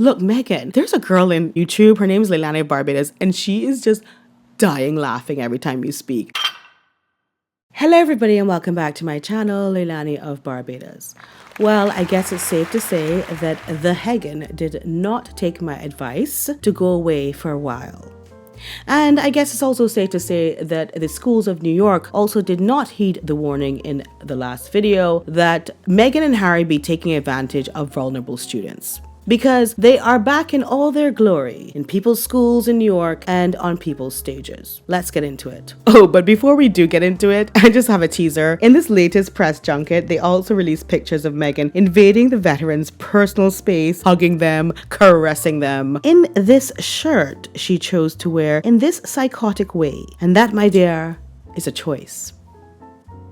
Look, Meghan, there's a girl in YouTube, her name is Leilani of Barbados, and she is just dying laughing every time you speak. Hello everybody and welcome back to my channel, Leilani of Barbados. Well, I guess it's safe to say that the Meghan did not take my advice to go away for a while. And I guess it's also safe to say that the schools of New York also did not heed the warning in the last video that Meghan and Harry be taking advantage of vulnerable students. Because they are back in all their glory in people's schools in New York and on people's stages. Let's get into it. Oh, but before we do get into it, I just have a teaser. In this latest press junket, they also released pictures of Meghan invading the veterans' personal space, hugging them, caressing them. In this shirt she chose to wear in this psychotic way. And that, my dear, is a choice.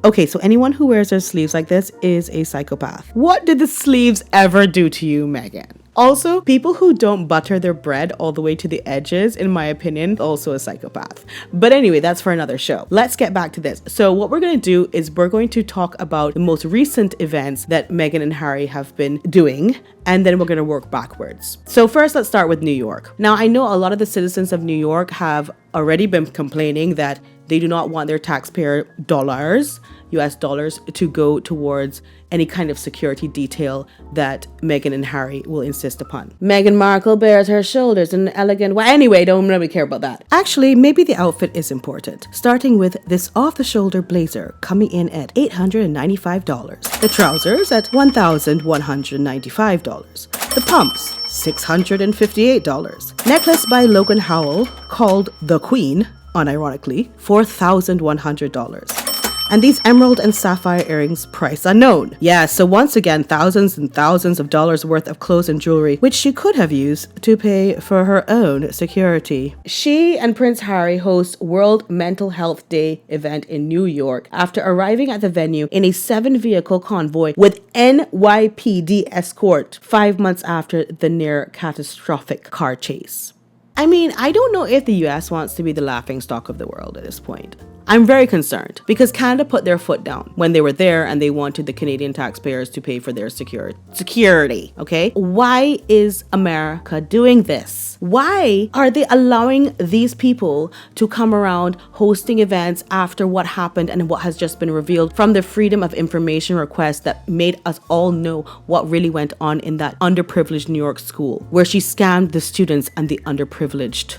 Okay, so anyone who wears their sleeves like this is a psychopath. What did the sleeves ever do to you, Meghan? Also, people who don't butter their bread all the way to the edges, in my opinion, also a psychopath. But anyway, that's for another show. Let's get back to this. So what we're going to do is we're going to talk about the most recent events that Meghan and Harry have been doing, and then we're going to work backwards. So first, let's start with New York. Now, I know a lot of the citizens of New York have already been complaining that they do not want their taxpayer dollars, US dollars, to go towards any kind of security detail that Meghan and Harry will insist upon. Meghan Markle bears her shoulders in an elegant way. Anyway, don't really care about that. Actually, maybe the outfit is important. Starting with this off-the-shoulder blazer coming in at $895. The trousers at $1,195. The pumps, $658. Necklace by Logan Howell called The Queen, unironically, $4,100. And these emerald and sapphire earrings, price unknown. Yeah, so once again, thousands and thousands of dollars worth of clothes and jewelry, which she could have used to pay for her own security. She and Prince Harry host World Mental Health Day event in New York after arriving at the venue in a 7-vehicle convoy with NYPD escort 5 months after the near catastrophic car chase. I mean, I don't know if the US wants to be the laughingstock of the world at this point. I'm very concerned because Canada put their foot down when they were there and they wanted the Canadian taxpayers to pay for their security, okay? Why is America doing this? Why are they allowing these people to come around hosting events after what happened and what has just been revealed from the Freedom of Information request that made us all know what really went on in that underprivileged New York school where she scammed the students and the underprivileged?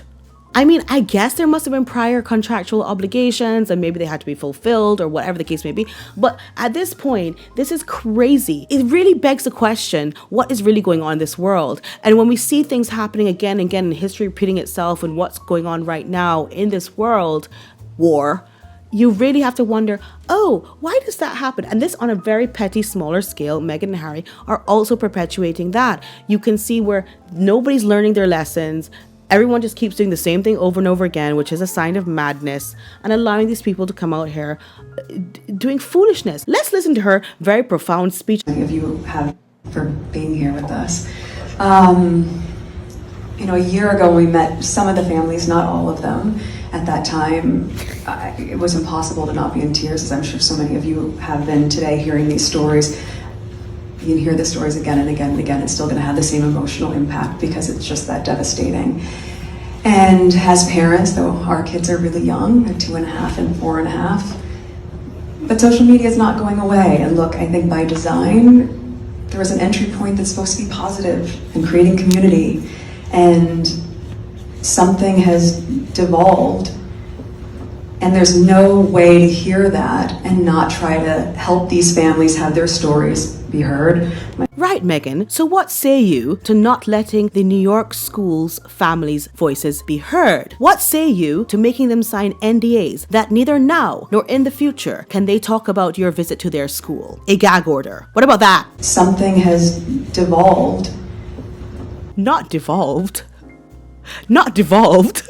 I mean, I guess there must have been prior contractual obligations and maybe they had to be fulfilled or whatever the case may be. But at this point, this is crazy. It really begs the question, what is really going on in this world? And when we see things happening again and again in history repeating itself and what's going on right now in this world, war, you really have to wonder, oh, why does that happen? And this on a very petty, smaller scale, Meghan and Harry are also perpetuating that. You can see where nobody's learning their lessons. Everyone just keeps doing the same thing over and over again, which is a sign of madness, and allowing these people to come out here doing foolishness. Let's listen to her very profound speech. Many of you have for being here with us. A year ago we met some of the families, not all of them. At that time, it was impossible to not be in tears, as I'm sure so many of you have been today hearing these stories. You can hear the stories again and again and again. It's still going to have the same emotional impact because it's just that devastating. And as parents, though our kids are really young, they're 2.5 and 4.5, but social media is not going away. And look, I think by design, there was an entry point that's supposed to be positive and creating community. And something has devolved. And there's no way to hear that and not try to help these families have their stories be heard. Right, Meghan. So what say you to not letting the New York schools' families' voices be heard? What say you to making them sign NDAs that neither now nor in the future can they talk about your visit to their school? A gag order. What about that? Something has devolved. Not devolved. Not devolved.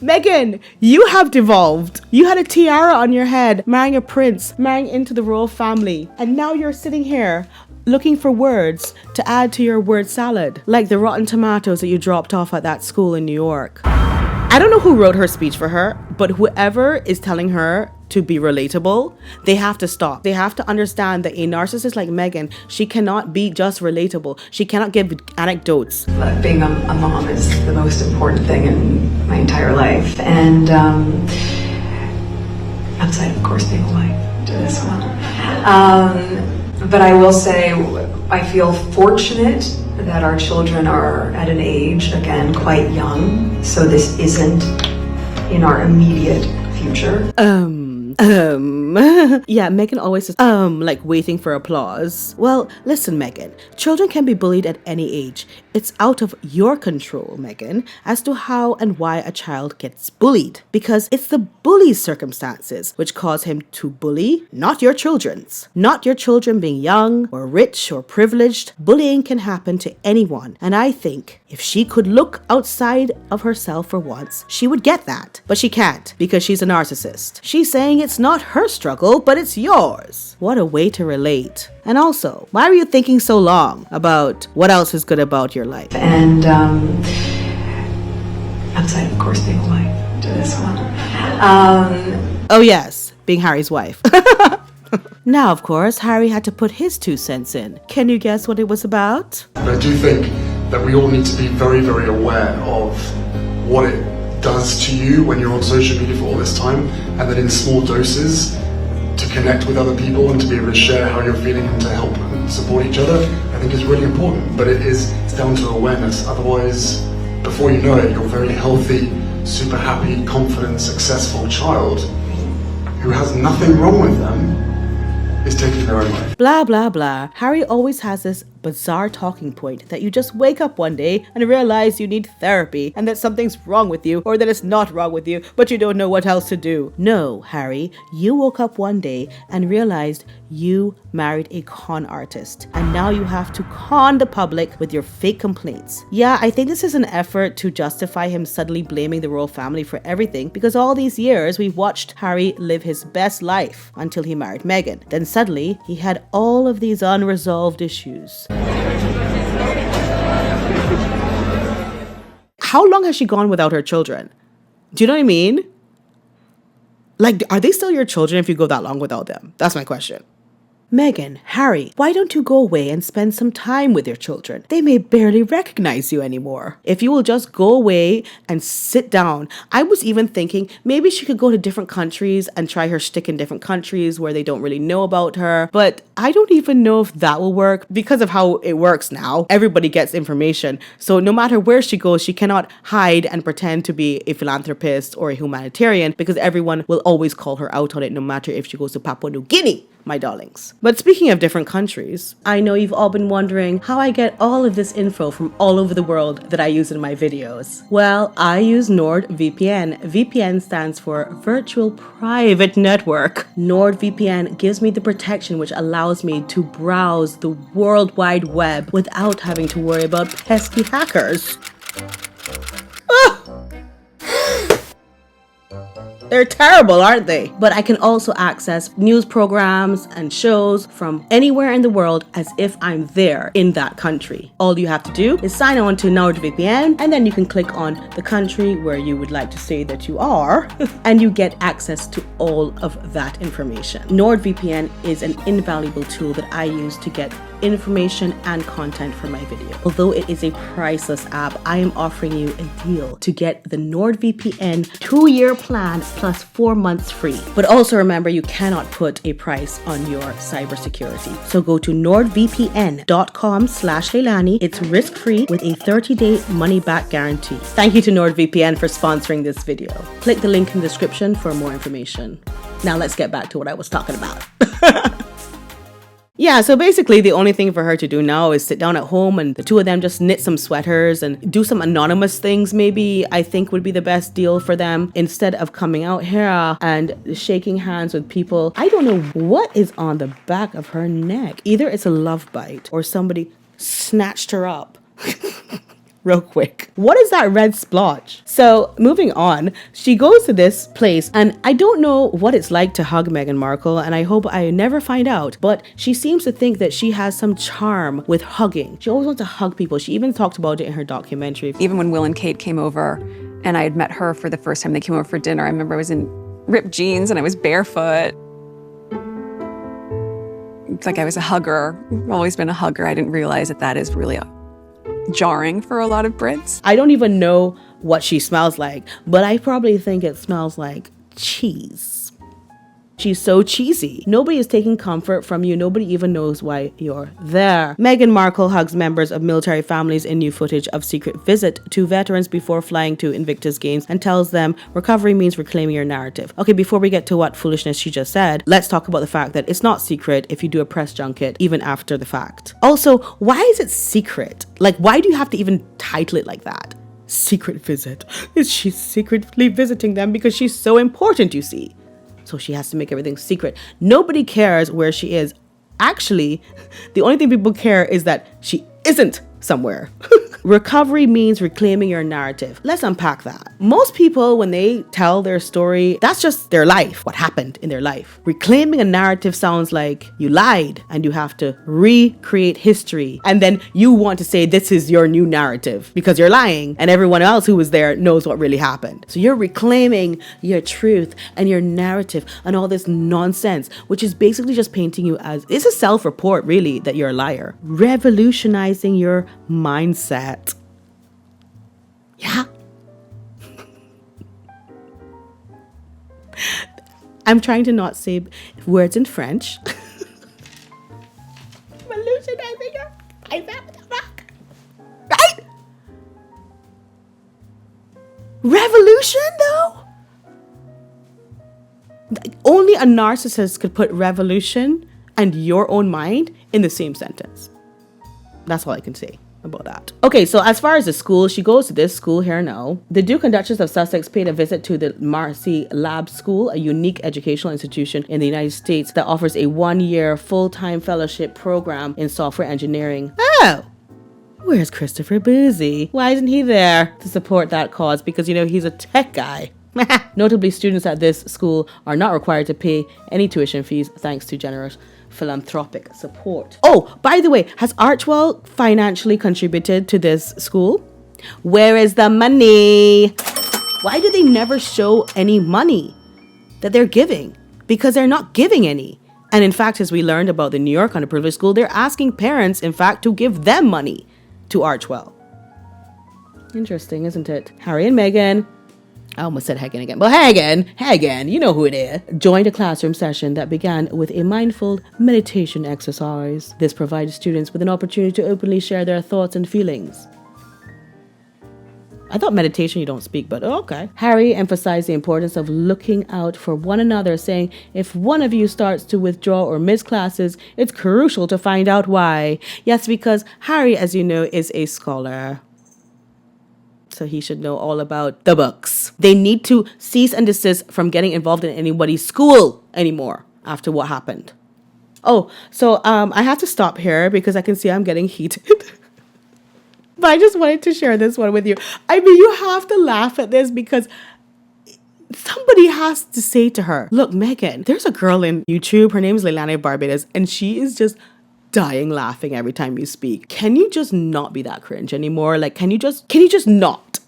Meghan, you have devolved. You had a tiara on your head, marrying a prince, marrying into the royal family. And now you're sitting here looking for words to add to your word salad, like the rotten tomatoes that you dropped off at that school in New York. I don't know who wrote her speech for her, but whoever is telling her to be relatable, they have to stop. They have to understand that a narcissist like Meghan, she cannot be just relatable. She cannot give anecdotes. Being a mom is the most important thing in my entire life. And outside, of course, being a wife to this one. But I will say, I feel fortunate that our children are at an age, again, quite young. So this isn't in our immediate future. Yeah, Meghan always says, like waiting for applause. Well, listen, Meghan, children can be bullied at any age. It's out of your control, Meghan, as to how and why a child gets bullied. Because it's the bully's circumstances which cause him to bully, not your children's. Not your children being young or rich or privileged. Bullying can happen to anyone. And I think if she could look outside of herself for once, she would get that. But she can't because she's a narcissist. She's saying it's not her struggle, but it's yours. What a way to relate. And also, why are you thinking so long about what else is good about your life? And outside, of course, being a wife to this one. Oh yes, being Harry's wife. Now, of course, Harry had to put his 2 cents in. Can you guess what it was about? I do think that we all need to be very, very aware of what it does to you when you're on social media for all this time, and that in small doses to connect with other people and to be able to share how you're feeling and to help and support each other, I think is really important. But it's down to awareness. Otherwise, before you know it, you're a very healthy, super happy, confident, successful child who has nothing wrong with them is taking their own life. Blah, blah, blah. Harry always has this bizarre talking point that you just wake up one day and realize you need therapy and that something's wrong with you or that it's not wrong with you, but you don't know what else to do. No, Harry, you woke up one day and realized you married a con artist and now you have to con the public with your fake complaints. Yeah, I think this is an effort to justify him suddenly blaming the royal family for everything because all these years we've watched Harry live his best life until he married Meghan. Then suddenly he had all of these unresolved issues. How long has she gone without her children? Do you know what I mean? Like, are they still your children if you go that long without them? That's my question. Meghan, Harry, why don't you go away and spend some time with your children? They may barely recognize you anymore. If you will just go away and sit down. I was even thinking maybe she could go to different countries and try her shtick in different countries where they don't really know about her. But I don't even know if that will work because of how it works now. Everybody gets information. So no matter where she goes, she cannot hide and pretend to be a philanthropist or a humanitarian because everyone will always call her out on it no matter if she goes to Papua New Guinea. My darlings. But speaking of different countries, I know you've all been wondering how I get all of this info from all over the world that I use in my videos. Well, I use NordVPN. VPN stands for Virtual Private Network. NordVPN gives me the protection which allows me to browse the World Wide Web without having to worry about pesky hackers. They're terrible, aren't they? But I can also access news programs and shows from anywhere in the world as if I'm there in that country. All you have to do is sign on to NordVPN and then you can click on the country where you would like to say that you are and you get access to all of that information. NordVPN is an invaluable tool that I use to get information and content for my video. Although it is a priceless app, I am offering you a deal to get the NordVPN 2-year plan plus 4 months free. But also remember, you cannot put a price on your cybersecurity. So go to nordvpn.com/Leilani. It's risk-free with a 30-day money-back guarantee. Thank you to NordVPN for sponsoring this video. Click the link in the description for more information. Now let's get back to what I was talking about. Yeah, so basically the only thing for her to do now is sit down at home and the two of them just knit some sweaters and do some anonymous things maybe I think would be the best deal for them instead of coming out here and shaking hands with people. I don't know what is on the back of her neck. Either it's a love bite or somebody snatched her up. Real quick. What is that red splotch? So moving on, she goes to this place and I don't know what it's like to hug Meghan Markle and I hope I never find out, but she seems to think that she has some charm with hugging. She always wants to hug people. She even talked about it in her documentary. Even when Will and Kate came over and I had met her for the first time, they came over for dinner. I remember I was in ripped jeans and I was barefoot. It's like I was a hugger. I've always been a hugger. I didn't realize that is really jarring for a lot of Brits. I don't even know what she smells like, but I probably think it smells like cheese. She's so cheesy. Nobody is taking comfort from you. Nobody even knows why you're there. Meghan Markle hugs members of military families in new footage of secret visit to veterans before flying to Invictus Games and tells them recovery means reclaiming your narrative. Okay, before we get to what foolishness she just said, let's talk about the fact that it's not secret if you do a press junket even after the fact. Also, why is it secret? Like, why do you have to even title it like that? Secret visit. Is she secretly visiting them because she's so important, you see? So she has to make everything secret. Nobody cares where she is. Actually, the only thing people care is that she isn't somewhere. Recovery means reclaiming your narrative. Let's unpack that. Most people, when they tell their story, that's just their life, what happened in their life. Reclaiming a narrative sounds like you lied and you have to recreate history. And then you want to say this is your new narrative because you're lying and everyone else who was there knows what really happened. So you're reclaiming your truth and your narrative and all this nonsense, which is basically just painting you as, it's a self-report really that you're a liar. Revolutionizing your mindset. Yeah. I'm trying to not say words in French. Revolutionizing your mindset. Right? Revolution though? Only a narcissist could put revolution and your own mind in the same sentence. That's all I can say about that. Okay, so as far as the school, she goes to this school here now. The Duke and Duchess of Sussex paid a visit to the Marcy Lab School, a unique educational institution in the United States that offers a 1-year full-time fellowship program in software engineering. Oh, where's Christopher Boozy? Why isn't he there to support that cause? Because, you know, he's a tech guy. Notably, students at this school are not required to pay any tuition fees thanks to generous philanthropic support. Oh, by the way, has Archwell financially contributed to this school? Where is the money? Why do they never show any money that they're giving? Because they're not giving any. And in fact, as we learned about the New York underprivileged school, they're asking parents, in fact, to give them money to Archwell. Interesting, isn't it? Harry and Meghan, I almost said Hagen again, but Hagen, you know who it is, joined a classroom session that began with a mindful meditation exercise. This provided students with an opportunity to openly share their thoughts and feelings. I thought meditation you don't speak, but okay. Harry emphasized the importance of looking out for one another, saying, if one of you starts to withdraw or miss classes, it's crucial to find out why. Yes, because Harry, as you know, is a scholar. So he should know all about the books. They need to cease and desist from getting involved in anybody's school anymore after what happened. Oh, so I have to stop here because I can see I'm getting heated. But I just wanted to share this one with you. I mean, you have to laugh at this because somebody has to say to her, look, Meghan, there's a girl in YouTube. Her name is Leilani Barbados, and she is just dying laughing every time you speak. Can you just not be that cringe anymore? Like, can you just not?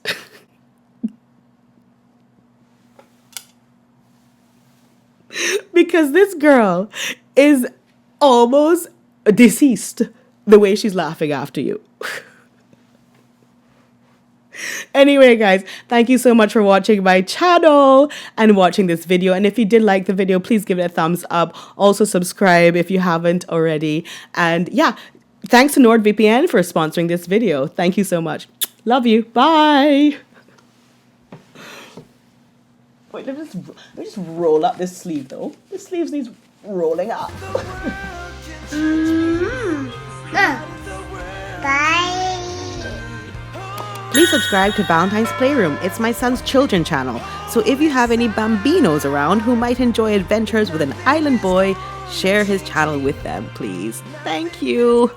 Because this girl is almost deceased the way she's laughing after you. Anyway, guys, thank you so much for watching my channel and watching this video. And if you did like the video, please give it a thumbs up. Also subscribe if you haven't already. And yeah, thanks to NordVPN for sponsoring this video. Thank you so much. Love you. Bye. Wait, let me just roll up this sleeve though. This sleeve needs rolling up. Bye. Please subscribe to Valentine's Playroom. It's my son's children channel. So if you have any bambinos around who might enjoy adventures with an island boy, share his channel with them, please. Thank you.